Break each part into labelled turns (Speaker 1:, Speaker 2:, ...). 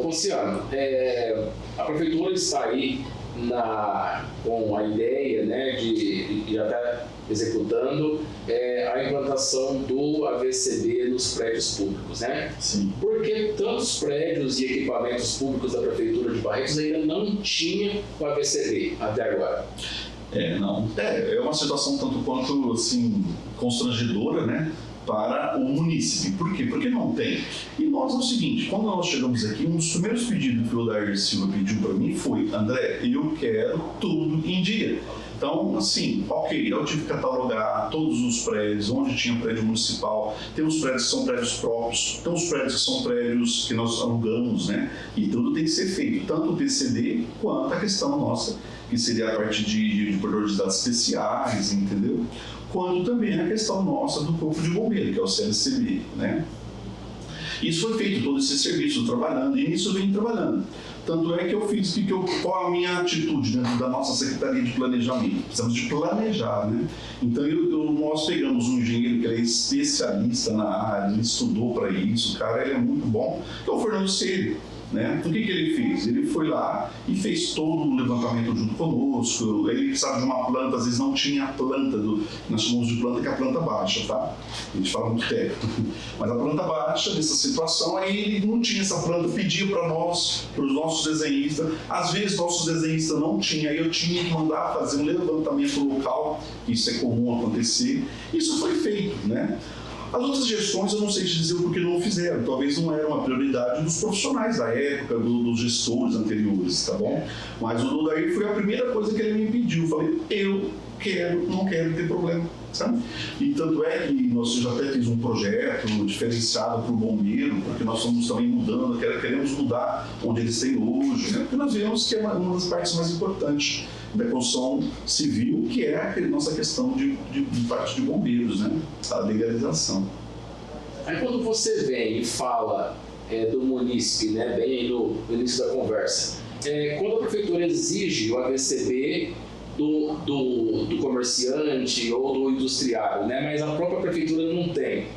Speaker 1: Ponciano, a prefeitura está aí com a ideia, né, de já está executando a implantação do AVCB nos prédios públicos, né?
Speaker 2: Sim.
Speaker 1: Porque tantos prédios e equipamentos públicos da prefeitura de Barretos ainda não tinha o AVCB até agora?
Speaker 2: Não. É uma situação tanto quanto, assim, constrangedora, né, para o munícipe. Por quê? Porque não tem. E nós é o seguinte, quando nós chegamos aqui, um dos primeiros pedidos que o Odair Silva pediu para mim foi: André, eu quero tudo em dia. Então, assim, ok, eu tive que catalogar todos os prédios, onde tinha prédio municipal, tem os prédios que são prédios próprios, tem os prédios que são prédios que nós alugamos, né? E tudo tem que ser feito, tanto o TCD quanto a questão nossa, que seria a parte de provedor de dados especiais, entendeu? Quanto também a questão nossa do Corpo de Bombeiro, que é o CLCB, né? Isso foi feito, todo esse serviço, trabalhando, e nisso eu venho trabalhando. Tanto é que eu fiz, qual a minha atitude dentro da nossa Secretaria de Planejamento? Precisamos de planejar, né? Então nós pegamos um engenheiro que é especialista na área, ele estudou para isso, o cara, ele é muito bom, que é o Fernando Celli. Né? O que ele fez? Ele foi lá e fez todo o levantamento junto conosco. Ele precisava de uma planta, às vezes não tinha a planta, nós chamamos de planta, que é a planta baixa, tá? A gente fala muito técnico. Mas a planta baixa, dessa situação, aí ele não tinha essa planta, pedia para nós, para os nossos desenhistas. Às vezes nossos desenhistas não tinham, aí eu tinha que mandar fazer um levantamento local, isso é comum acontecer. Isso foi feito, né? As outras gestões eu não sei te dizer o porquê não fizeram, talvez não era uma prioridade dos profissionais da época, dos gestores anteriores, tá bom? Mas o Odair foi a primeira coisa que ele me pediu, eu falei, não quero ter problema, sabe? E tanto é que nós já até fizemos um projeto diferenciado para o bombeiro, porque nós estamos também mudando, queremos mudar onde eles têm hoje, né? Porque nós vemos que é uma das partes mais importantes da construção civil, que é a nossa questão de parte de bombeiros, né? A legalização.
Speaker 1: Aí quando você vem e fala do munícipe, né, bem aí no início da conversa, quando a prefeitura exige o AVCB do comerciante ou do industriário, né, mas a própria prefeitura não tem,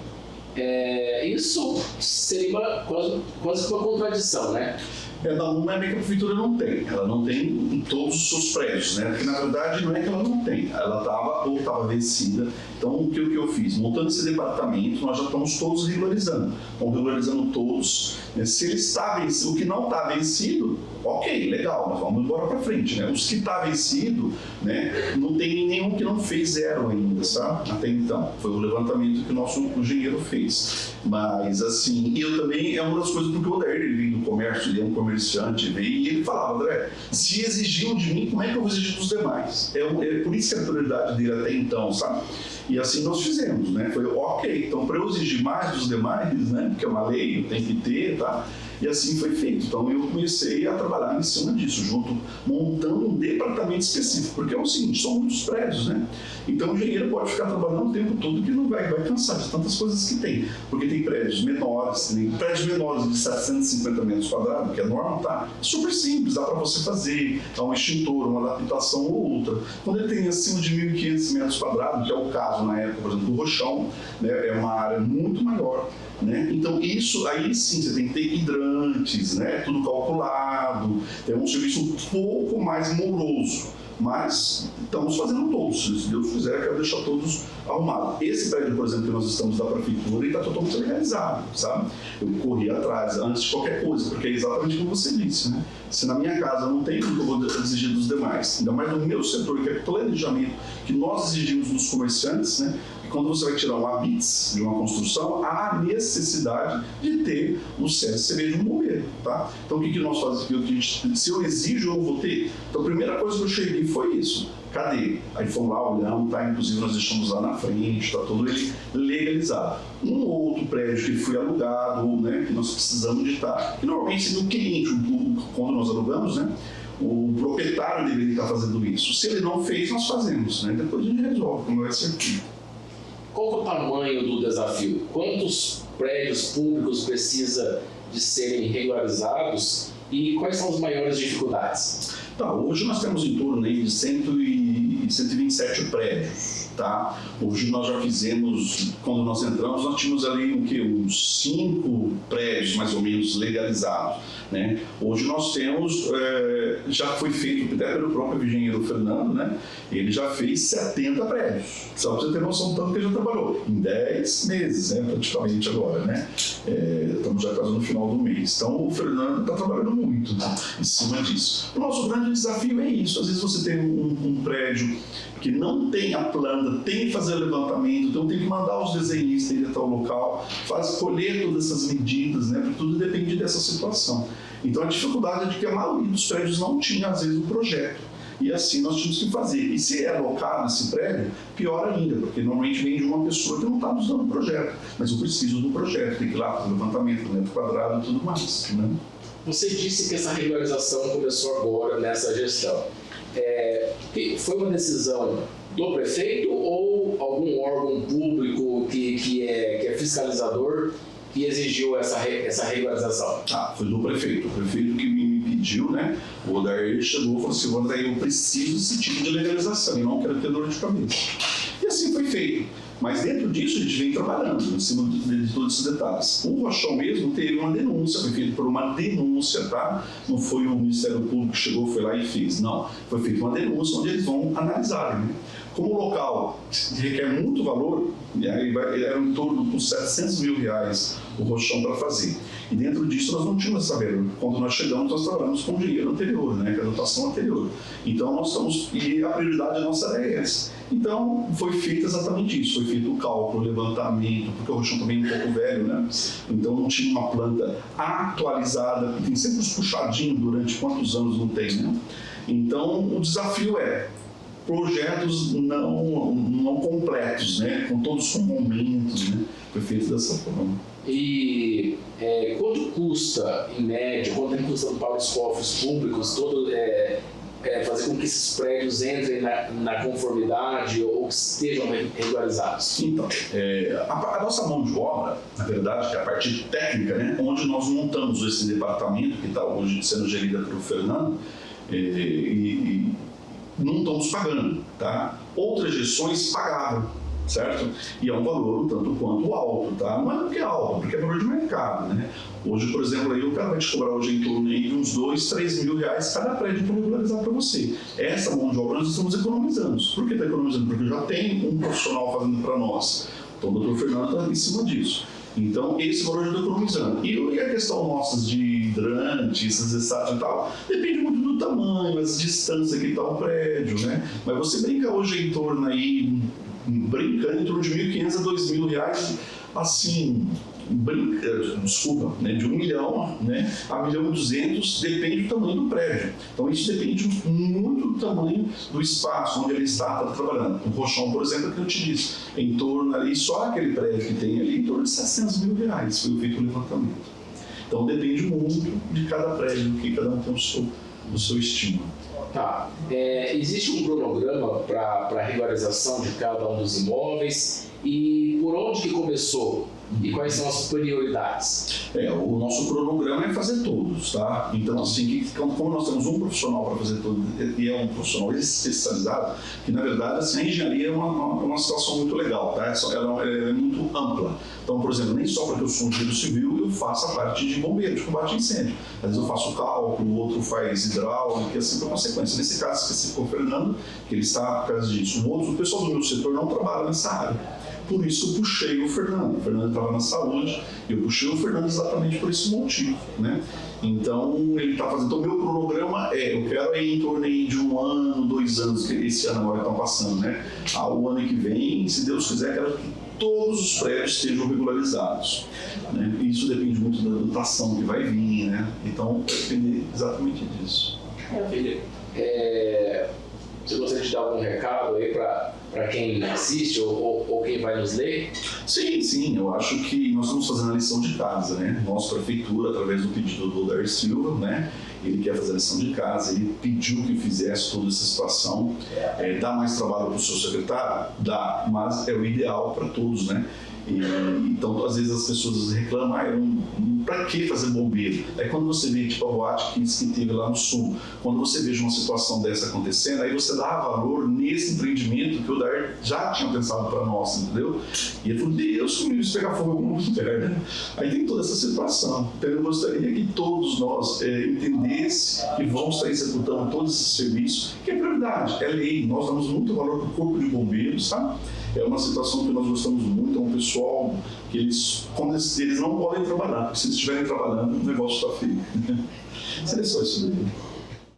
Speaker 1: isso seria quase uma contradição, né?
Speaker 2: Não é bem que a prefeitura não tem, ela não tem em todos os seus prédios, né? Porque na verdade não é que ela não tem, ela estava vencida. Então o que eu fiz? Montando esse departamento, nós já estamos todos regularizando. Estamos regularizando todos, né? Se ele está vencido, o que não está vencido, ok, legal, nós vamos embora para frente, né? Os que está vencido, né? Não tem nenhum que não fez zero ainda, sabe? Até então, foi o levantamento que o nosso engenheiro fez. Mas assim, eu também, é uma das coisas, porque o Odair, ele vem do comércio, ele é um comerciante, e ele falava, André, se exigiam de mim, como é que eu vou exigir dos demais? É por isso que a prioridade dele até então, sabe? E assim nós fizemos, né? Foi ok, então para eu exigir mais dos demais, né? Porque é uma lei, eu tenho que ter, tá? E assim foi feito. Então eu comecei a trabalhar em cima disso, montando um departamento específico, porque é o seguinte, são muitos prédios, né? Então o engenheiro pode ficar trabalhando o tempo todo que não vai cansar de tantas coisas que tem, porque tem prédios menores de 750 metros quadrados, que é normal, tá? Super simples, dá para você fazer, um extintor, uma adaptação ou outra. Quando ele tem acima de 1.500 metros quadrados, que é o caso na época, por exemplo, do Rochão, né? É uma área muito maior. Né? Então isso aí sim, você tem que ter hidrantes, né? Tudo calculado, é um serviço um pouco mais moroso, mas estamos fazendo todos, se Deus quiser, eu quero deixar todos arrumados. Esse prédio, por exemplo, que nós estamos da prefeitura, ele está totalmente legalizado, sabe? Eu corri atrás antes de qualquer coisa, porque é exatamente como você disse, né? Se na minha casa não tem, eu vou exigir dos demais, ainda mais no meu setor, que é planejamento, que nós exigimos dos comerciantes, né? Quando você vai tirar um habits de uma construção, há necessidade de ter o CLCB de um bombeiro, tá? Então, o que nós fazemos? Se eu exijo, eu não vou ter? Então, a primeira coisa que eu cheguei foi isso. Cadê? Aí fomos lá, olhamos, tá? Inclusive, nós deixamos lá na frente, tá todo ele legalizado. Um outro prédio que foi alugado, né? Que nós precisamos de estar. Que normalmente seria o cliente, quando nós alugamos, né? O proprietário deveria estar fazendo isso. Se ele não fez, nós fazemos, né? Depois a gente resolve como vai ser feito.
Speaker 1: Qual é o tamanho do desafio? Quantos prédios públicos precisa de serem regularizados e quais são as maiores dificuldades?
Speaker 2: Tá, hoje nós temos em torno de 127 prédios, tá? Hoje nós já fizemos, quando nós entramos, nós tínhamos ali uns 5 prédios mais ou menos legalizados, né? Hoje nós temos, já foi feito até pelo próprio engenheiro Fernando, né? Ele já fez 70 prédios, só para você ter noção do tanto que ele já trabalhou, em 10 meses, né? Praticamente agora, né? Estamos já quase no final do mês. Então o Fernando está trabalhando muito, né, em cima disso. O nosso grande desafio é isso. Às vezes você tem um prédio que não tem a planta, tem que fazer levantamento, então tem que mandar os desenhistas ir até o local, colher todas essas medidas, né? Porque tudo depende dessa situação. Então a dificuldade é de que a maioria dos prédios não tinha, às vezes, um projeto. E assim nós tínhamos que fazer. E se é alocado esse prédio, pior ainda, porque normalmente vem de uma pessoa que não está nos dando o projeto. Mas eu preciso do projeto, tem que ir lá fazer levantamento, metro quadrado e tudo mais, né?
Speaker 1: Você disse que essa regularização começou agora nessa gestão. Foi uma decisão do prefeito ou algum órgão público que é fiscalizador que exigiu essa regularização?
Speaker 2: Foi do prefeito. O prefeito que me pediu, né? O Odair chegou e falou assim: André, eu preciso desse tipo de legalização, eu não quero ter dor de cabeça. E assim foi feito. Mas dentro disso a gente vem trabalhando em cima de todos esses detalhes. O Rochão mesmo teve uma denúncia, foi feito por uma denúncia, tá? Não foi o Ministério Público que chegou, foi lá e fez, não. Foi feita uma denúncia onde eles vão analisar, né? Como o local requer muito valor, era em torno de R$700 mil o Rochão para fazer. E dentro disso nós não tínhamos essa verba. Quando nós chegamos, nós trabalhamos com o dinheiro anterior, né? Com a dotação anterior. Então nós estamos, e a prioridade nossa era essa. Então foi feito exatamente isso, foi feito o cálculo, o levantamento, porque o Rochão também é um pouco velho, né? Então não tinha uma planta atualizada, tem sempre uns puxadinhos durante quantos anos não tem, né? Então o desafio é projetos não completos, né? Com todos os momentos, né? Foi feito dessa forma.
Speaker 1: E quanto custa, em média, quanto custa para os cofres públicos fazer com que esses prédios entrem na conformidade ou que estejam regularizados?
Speaker 2: Então, a nossa mão de obra, na verdade, que é a parte técnica, né? Onde nós montamos esse departamento, que está hoje sendo gerido pelo Fernando, e não estamos pagando, tá? Outras gestões pagavam, certo? E é um valor um tanto quanto alto, tá? Não é porque é alto, porque é valor de mercado, né? Hoje, por exemplo, aí o cara vai te cobrar hoje em torno de uns R$2, R$3 mil cada prédio para regularizar para você. Essa mão de obra nós estamos economizando. Por que está economizando? Porque já tem um profissional fazendo para nós. Então o Dr. Fernando está em cima disso. Então, esse valor já está economizando. E a questão nossa de hidrante, esses estados e tal, depende muito do tamanho, as distâncias que está o prédio, né? Mas você brinca hoje em torno aí, brincando em torno de R$1.500 a R$2.000, assim, né, de 1 milhão, né, a 1.200.000, depende do tamanho do prédio. Então isso depende muito do tamanho do espaço onde ele está trabalhando. O Rochão, por exemplo, que eu te disse, em torno ali, só aquele prédio que tem ali, em torno de R$700 mil foi feito o levantamento. Então depende muito de cada prédio, que cada um tem o seu estímulo.
Speaker 1: Tá. Existe um cronograma para a regularização de cada um dos imóveis e por onde que começou? E quais são as prioridades?
Speaker 2: O nosso cronograma é fazer todos, tá? Então, assim, como nós temos um profissional para fazer todos, e é um profissional especializado, que na verdade assim, a engenharia é uma situação muito legal, tá? Ela é muito ampla. Então, por exemplo, nem só porque eu sou engenheiro civil, eu faço a parte de bombeiro, de combate a incêndio. Às vezes eu faço cálculo, o outro faz hidráulica, e assim por consequência. Nesse caso específico, o Fernando, que ele está por causa disso. O pessoal do meu setor não trabalha nessa área. Por isso eu puxei o Fernando. O Fernando estava na saúde, e eu puxei o Fernando exatamente por esse motivo, né? Então, ele está fazendo. Então, o meu cronograma eu quero em torno de 1 ano, 2 anos, que esse ano agora estão passando, né? O ano que vem, se Deus quiser, quero que todos os prédios estejam regularizados, né? Isso depende muito da dotação que vai vir, né? Então, vai depender exatamente disso.
Speaker 1: Felipe, você gostaria de dar algum recado aí para quem assiste ou quem vai nos ler?
Speaker 2: Sim, eu acho que nós estamos fazendo a lição de casa, né? Nossa prefeitura, através do pedido do Odair Silva, né? Ele quer fazer a lição de casa, ele pediu que fizesse toda essa situação. Dá mais trabalho para o seu secretário? Dá, mas é o ideal para todos, né? Então, às vezes as pessoas reclamam, eu não para que fazer bombeiro? Aí quando você vê, tipo, a boate que teve lá no sul, quando você veja uma situação dessa acontecendo, aí você dá valor nesse empreendimento que o Dair já tinha pensado para nós, entendeu? E ele falou, Deus, comigo, isso pegar fogo em algum lugar, né? Aí tem toda essa situação. Então eu gostaria que todos nós entendessem que vamos estar executando todos esses serviços, que é prioridade, é lei. Nós damos muito valor para o corpo de bombeiros, sabe? É uma situação que nós gostamos muito, é um pessoal que eles não podem trabalhar, porque se eles estiverem trabalhando, o negócio está feio. Seria só isso daí.